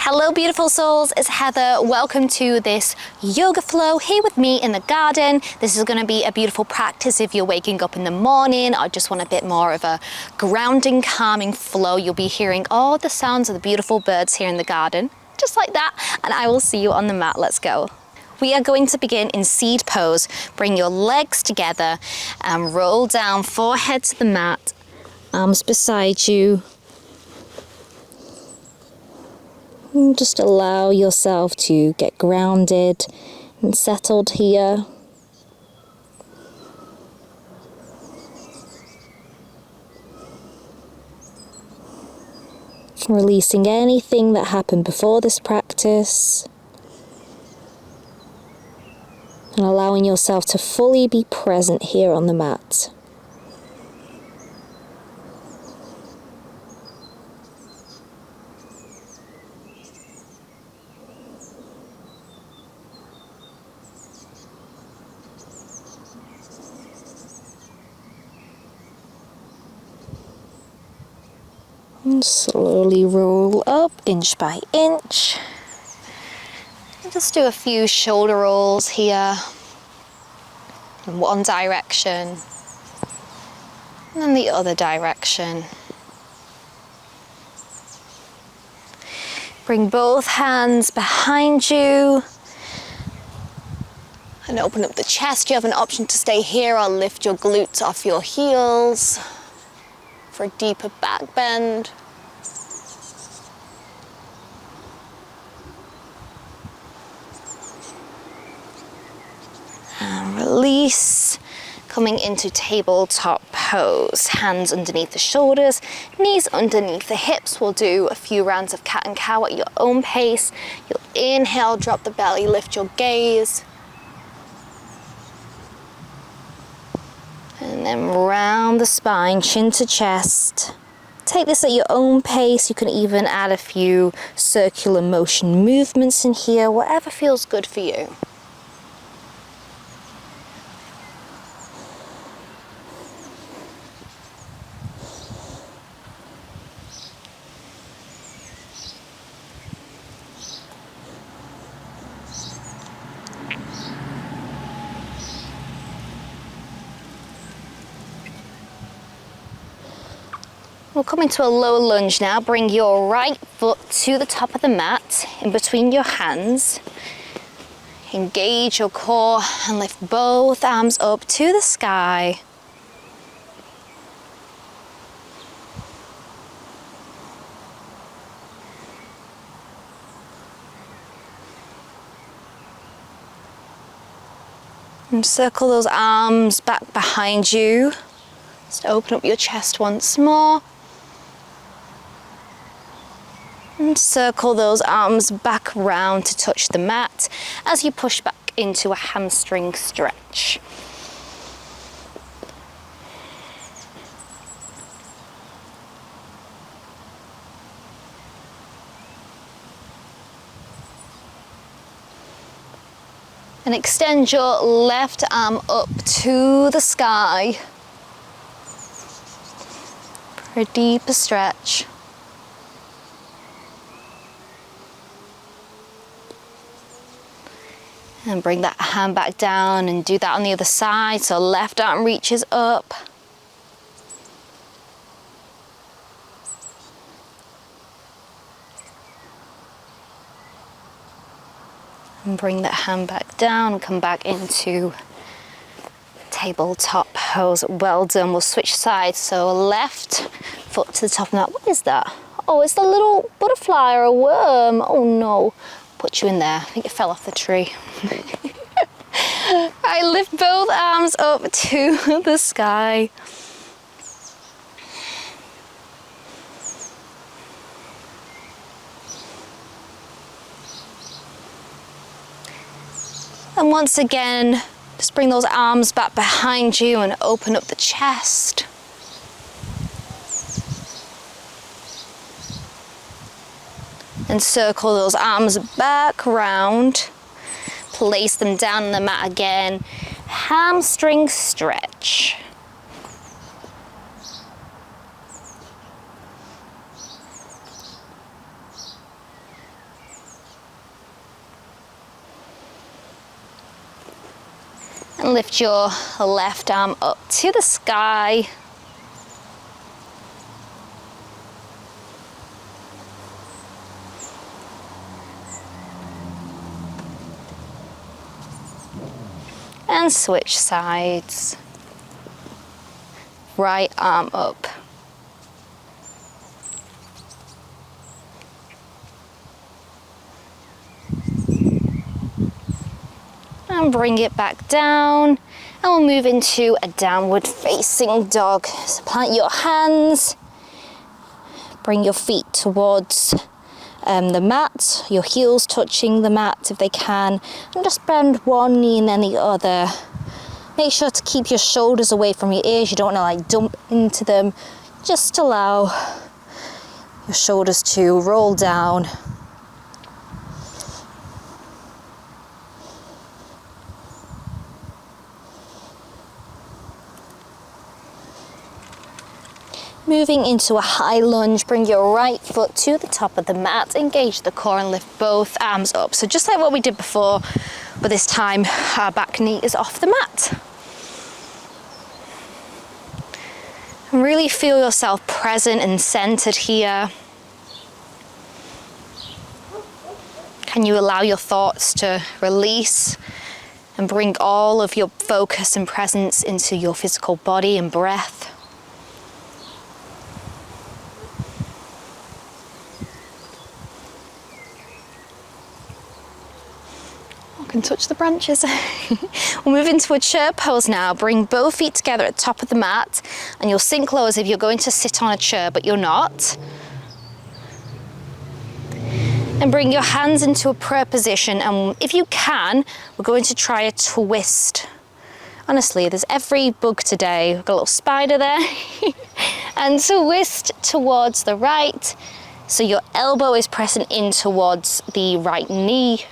Hello beautiful souls, it's Heather. Welcome to this yoga flow here with me in the garden. This is going to be a beautiful practice if you're waking up in the morning or just want a bit more of a grounding, calming flow. You'll be hearing all the sounds of the beautiful birds here in the garden, just like that, and I will see you on the mat. Let's go. We are going to begin in seed pose. Bring your legs together and roll down, forehead to the mat, arms beside you. And just allow yourself to get grounded and settled here. Releasing anything that happened before this practice. And allowing yourself to fully be present here on the mat. And slowly roll up inch by inch. And just do a few shoulder rolls here in one direction and then the other direction. Bring both hands behind you and open up the chest. You have an option to stay here or lift your glutes off your heels for a deeper back bend. And release, coming into tabletop pose. Hands underneath the shoulders, knees underneath the hips. We'll do a few rounds of cat and cow at your own pace. You'll inhale, drop the belly, lift your gaze. And then round the spine, chin to chest. Take this at your own pace. You can even add a few circular motion movements in here, whatever feels good for you. We'll come into a low lunge now. Bring your right foot to the top of the mat, in between your hands. Engage your core and lift both arms up to the sky. And circle those arms back behind you. Just open up your chest once more. And circle those arms back round to touch the mat as you push back into a hamstring stretch. And extend your left arm up to the sky for a deeper stretch. And bring that hand back down and do that on the other side. So left arm reaches up. And bring that hand back down and come back into tabletop pose. Well done. We'll switch sides. So left foot to the top of the mat. What is that? Oh, it's the little butterfly or a worm. Oh no. Put you in there. I think it fell off the tree. I lift both arms up to the sky. And once again, just bring those arms back behind you and open up the chest. And circle those arms back round. Place them down on the mat again. Hamstring stretch. And lift your left arm up to the sky. And switch sides. Right arm up. And bring it back down. And we'll move into a downward facing dog. So plant your hands. Bring your feet towards the mat, your heels touching the mat if they can, and just bend one knee and then the other. Make sure to keep your shoulders away from your ears. You don't want to like dump into them. Just allow your shoulders to roll down. Moving into a high lunge, bring your right foot to the top of the mat, engage the core and lift both arms up. So just like what we did before, but this time our back knee is off the mat. And really feel yourself present and centered here. Can you allow your thoughts to release and bring all of your focus and presence into your physical body and breath? Can touch the branches. We'll move into a chair pose now. Bring both feet together at the top of the mat and you'll sink low as if you're going to sit on a chair, but you're not. And bring your hands into a prayer position, and if you can, we're going to try a twist. Honestly, there's every bug today. We've got a little spider there. And twist towards the right, so your elbow is pressing in towards the right knee.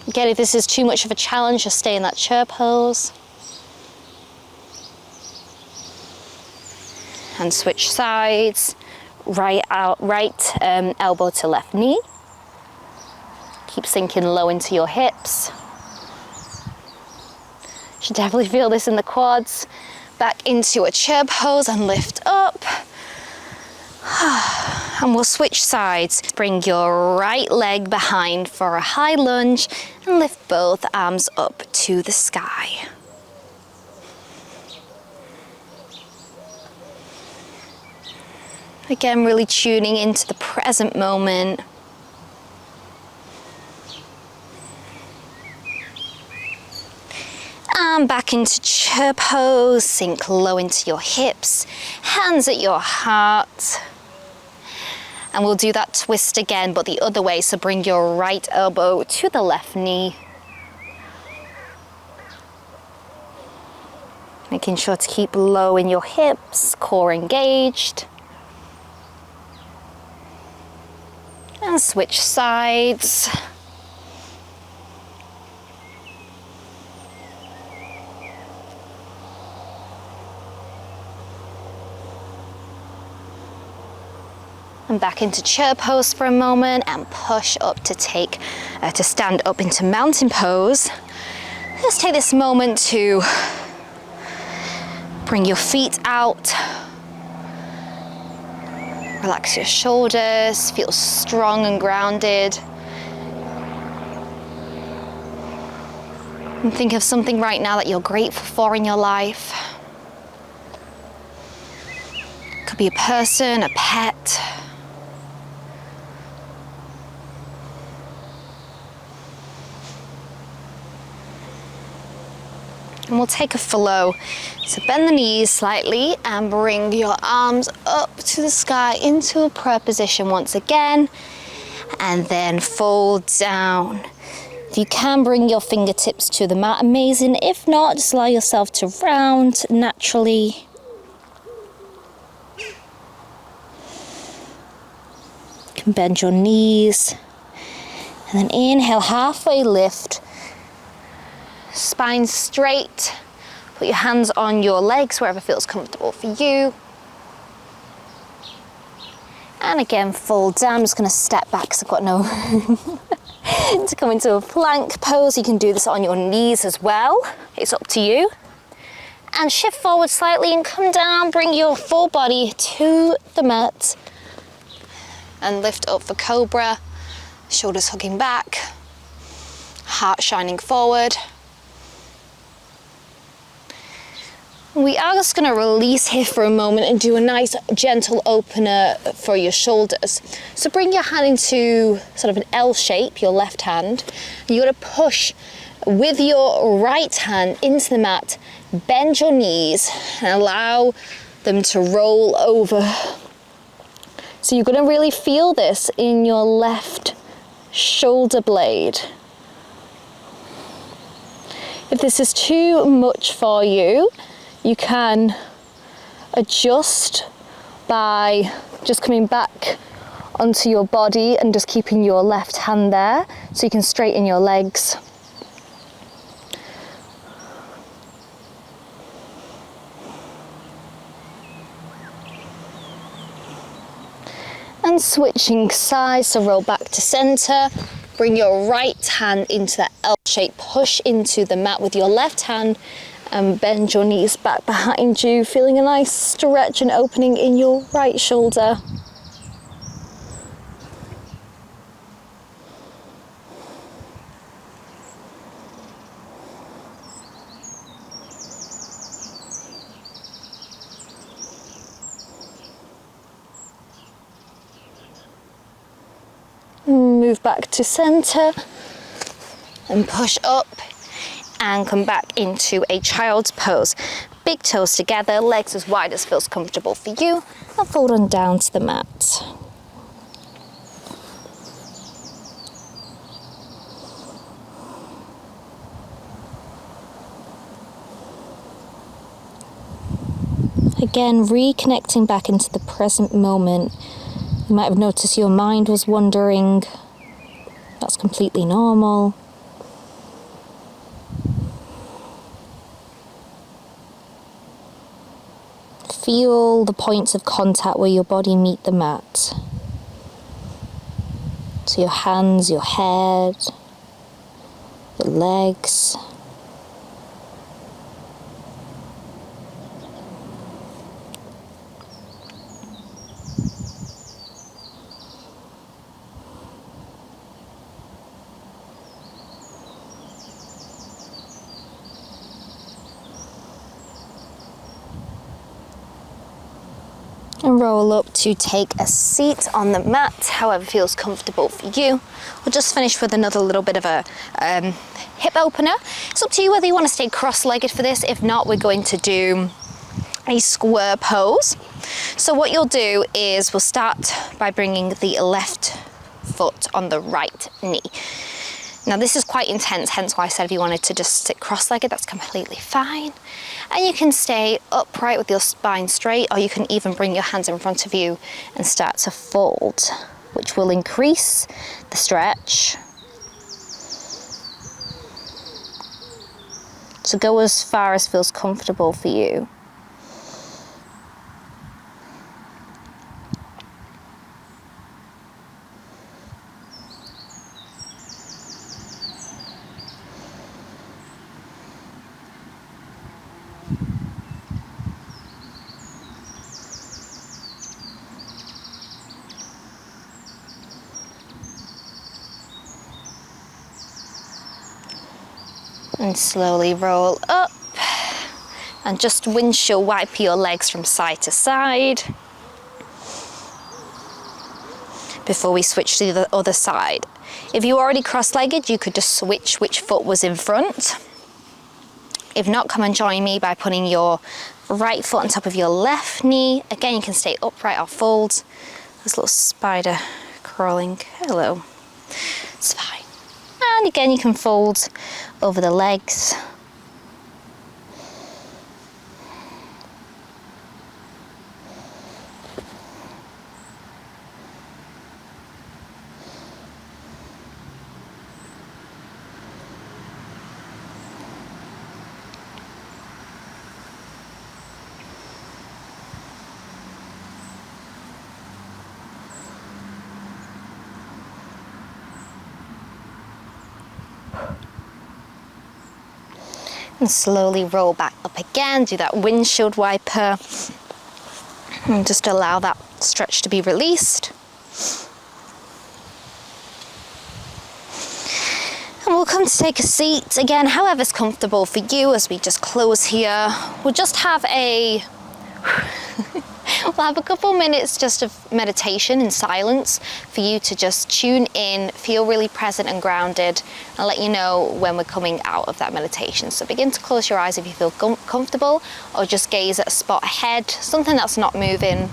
Again, if this is too much of a challenge, just stay in that chair pose. And switch sides. Right elbow to left knee. Keep sinking low into your hips. Should definitely feel this in the quads. Back into a chair pose and lift up. And we'll switch sides. Bring your right leg behind for a high lunge and lift both arms up to the sky. Again, really tuning into the present moment. And back into chair pose, sink low into your hips, hands at your heart. And we'll do that twist again, but the other way. So bring your right elbow to the left knee. Making sure to keep low in your hips, core engaged. And switch sides. And back into chair pose for a moment and push up to to stand up into mountain pose. Let's take this moment to bring your feet out. Relax your shoulders, feel strong and grounded. And think of something right now that you're grateful for in your life. Could be a person, a pet. And we'll take a flow. So bend the knees slightly and bring your arms up to the sky into a prayer position once again. And then fold down. If you can, bring your fingertips to the mat, amazing. If not, just allow yourself to round naturally. You can bend your knees. And then inhale, halfway lift. Spine straight. Put your hands on your legs, wherever feels comfortable for you. And again, fold down. I'm just going to step back because I've got no to come into a plank pose. You can do this on your knees as well. It's up to you. And shift forward slightly and come down. Bring your full body to the mat. And lift up for cobra. Shoulders hugging back. Heart shining forward. We are just going to release here for a moment and do a nice gentle opener for your shoulders. So bring your hand into sort of an L shape, your left hand. You're going to push with your right hand into the mat, bend your knees and allow them to roll over. So you're going to really feel this in your left shoulder blade. If this is too much for you, you can adjust by just coming back onto your body and just keeping your left hand there so you can straighten your legs. And switching sides, so roll back to center. Bring your right hand into that L shape, push into the mat with your left hand and bend your knees back behind you, feeling a nice stretch and opening in your right shoulder. Move back to center and push up and come back into a child's pose. Big toes together, legs as wide as feels comfortable for you, and fold on down to the mat. Again, reconnecting back into the present moment. You might have noticed your mind was wandering. That's completely normal. Feel the points of contact where your body meet the mat. So your hands, your head, your legs. And roll up to take a seat on the mat, however feels comfortable for you. We'll just finish with another little bit of a hip opener. It's up to you whether you want to stay cross-legged for this. If not, we're going to do a square pose. So what you'll do is we'll start by bringing the left foot on the right knee. Now this is quite intense, hence why I said if you wanted to just sit cross-legged, that's completely fine. And you can stay upright with your spine straight, or you can even bring your hands in front of you and start to fold, which will increase the stretch. So go as far as feels comfortable for you. And slowly roll up and just windshield wipe your legs from side to side before we switch to the other side. If you're already cross-legged, you could just switch which foot was in front. If not, come and join me by putting your right foot on top of your left knee. Again, you can stay upright or fold. There's a little spider crawling. Hello. It's fine. And again, you can fold over the legs. And slowly roll back up again, do that windshield wiper. And just allow that stretch to be released. And we'll come to take a seat again, however's comfortable for you as we just close here. We'll just have we'll have a couple minutes just of meditation in silence for you to just tune in, feel really present and grounded, and let you know when we're coming out of that meditation. So begin to close your eyes if you feel comfortable, or just gaze at a spot ahead, something that's not moving.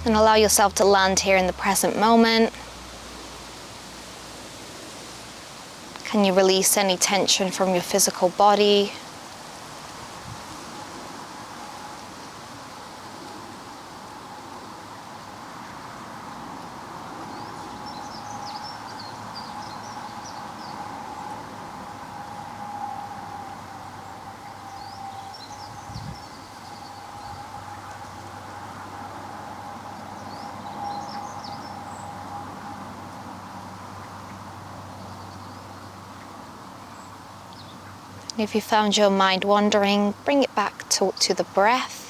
And allow yourself to land here in the present moment. Can you release any tension from your physical body? If you found your mind wandering, bring it back to the breath.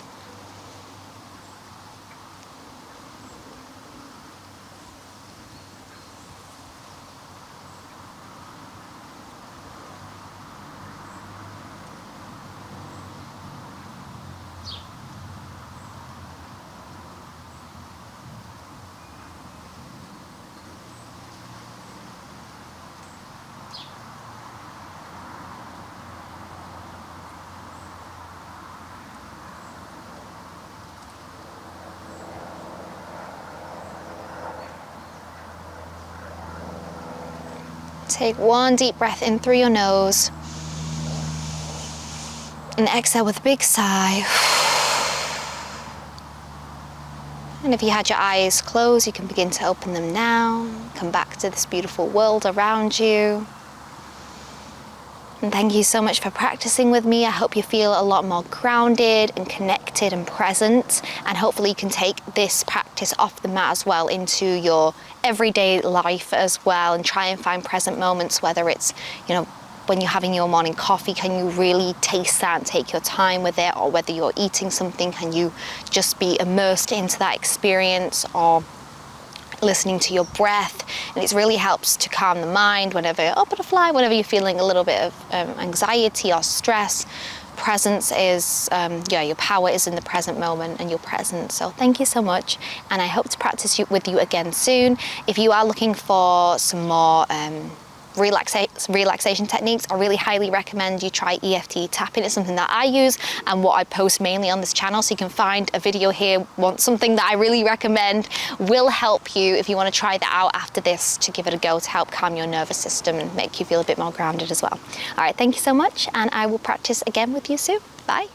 Take one deep breath in through your nose and exhale with a big sigh. And if you had your eyes closed, you can begin to open them now. Come back to this beautiful world around you. And thank you so much for practicing with me. I hope you feel a lot more grounded and connected and present. And hopefully you can take this practice off the mat as well into your everyday life as well, and try and find present moments, whether it's, when you're having your morning coffee, can you really taste that and take your time with it? Or whether you're eating something, can you just be immersed into that experience? Or listening to your breath, and it really helps to calm the mind whenever you're feeling a little bit of anxiety or stress. Presence is, your power is in the present moment and your presence. So thank you so much, and I hope to practice with you again soon. If you are looking for some more relaxation techniques, I really highly recommend you try EFT tapping. It's something that I use and what I post mainly on this channel, so you can find a video here, something that I really recommend will help you if you want to try that out after this, to give it a go to help calm your nervous system and make you feel a bit more grounded as well. All right, thank you so much, and I will practice again with you soon. Bye.